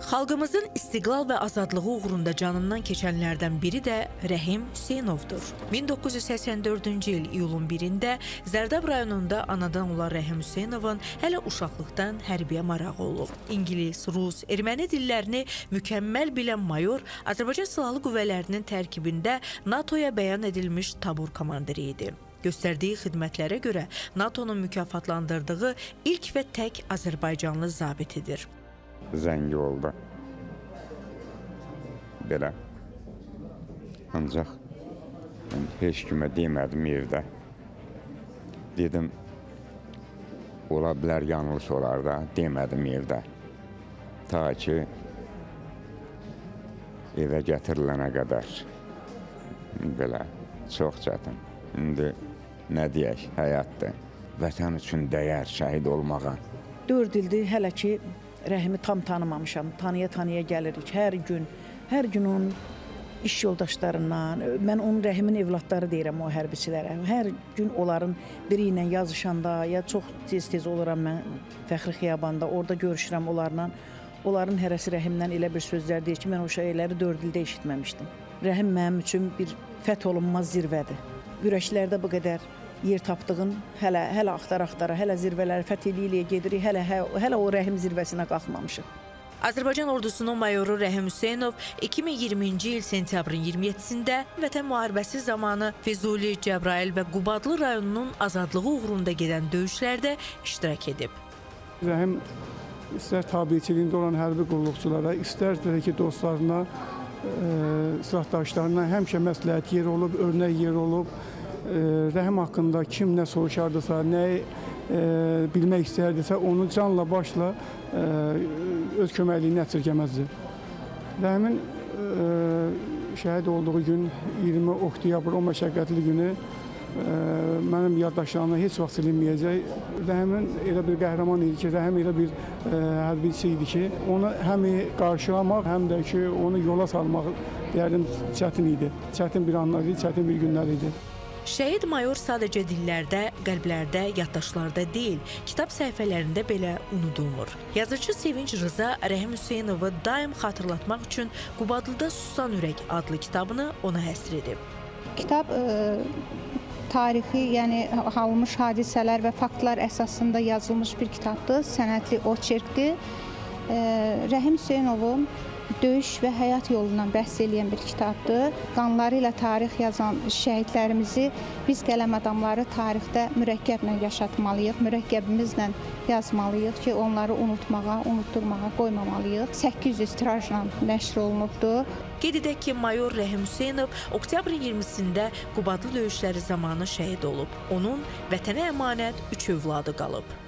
Xalqımızın istiqlal və azadlığı uğrunda canından keçənlərdən biri də Rəhim Hüseynovdur. 1984-cü il iyulun 1-də Zərdab rayonunda anadan olan Rəhim Hüseynovun hələ uşaqlıqdan hərbiyə marağı olub. İngilis, rus, erməni dillərini mükəmməl bilən mayor Azərbaycan Silahlı Qüvvələrinin tərkibində NATO-ya bəyan edilmiş tabur komandiri idi. Göstərdiyi xidmətlərə görə NATO-nun mükafatlandırdığı ilk və tək Azərbaycanlı zabitidir. Zəngi oldu. Belə. Ancaq heç kimə demədim evdə. Dedim, ola bilər yanlış olar da, demədim evdə. Ta ki, evə gətirilənə qədər. Belə, çox çətin. İndi nə deyək, həyatdır. Vətən üçün dəyər şəhid olmağa. 4 ildir hələ ki, Rəhimi tam tanımamışam, tanıya gəlirik. Hər gün onun iş yoldaşlarından, mən onun Rəhimin evlatları deyirəm o hərbiçilərə. Hər gün onların biri ilə yazışanda, ya çox tez-tez oluram mən Fəxri Xiyabanda, orada görüşürəm onlarla. Onların hərəsi Rəhimdən elə bir sözlər deyir ki, mən o şeyləri 4 ildə eşitməmişdim. Rəhim mənim üçün bir fəth olunmaz zirvədir. Ürəklərdə bu qədər yer tapdığın, hələ axtara, hələ zirvələri fəth eləyə gedirik, hələ o Rəhim zirvəsinə qalxmamışıq. Azərbaycan ordusunun mayoru Rəhim Hüseynov 2020-ci il sentyabrın 27-sində Vətən müharibəsi zamanı Füzuli, Cəbrayıl və Qubadlı rayonunun azadlığı uğrunda gedən döyüşlərdə iştirak edib. Rəhim istər tabiçiliyində olan hərbi qulluqçulara, istər ki, dostlarına, silahdaşlarına həmişə məsləhət yeri olub, örnək yeri olub. Rəhim haqqında kim nə soruşardısa, nə bilmək istəyərdisə, onu canla başla öz köməkliyini əsirgəməzdi. Rəhimin şəhid olduğu gün 20 oktyabr, o məşəqqətli günü mənim yaddaşlarımdan heç vaxt silinməyəcək. Rəhimin elə bir qəhrəman idi ki, Rəhim elə bir hərbiçi idi ki, onu həm qarşılamaq, həm də ki, onu yola salmaq deyərdim çətin idi. Çətin bir anlar idi, çətin bir günlər idi. Şəhid mayor sadəcə dillərdə, qəlblərdə, yaddaşlarda deyil, kitab səhifələrində belə unudulmur. Yazıcı Sevinç Rıza Rəhim Hüseynovu daim xatırlatmaq üçün Qubadlıda Susan Ürək adlı kitabını ona həsr edib. Kitab tarixi, yəni alınmış hadisələr və faktlar əsasında yazılmış bir kitabdır, sənətli oçerkdir. Rəhim Hüseynovun döyüş və həyat yolundan bəhs edən bir kitabdır. Qanları ilə tarix yazan şəhidlərimizi biz qələm adamları tarixdə mürəkkəblə yaşatmalıyıq, mürəkkəbimizlə yazmalıyıq ki, onları unutmağa, unutturmağa qoymamalıyıq. 800 tirajla nəşr olunubdur. Qeyd edək ki, mayor Rəhim Hüseynov oktyabrın 20-sində Qubadlı döyüşləri zamanı şəhid olub. Onun vətənə əmanət 3 övladı qalıb.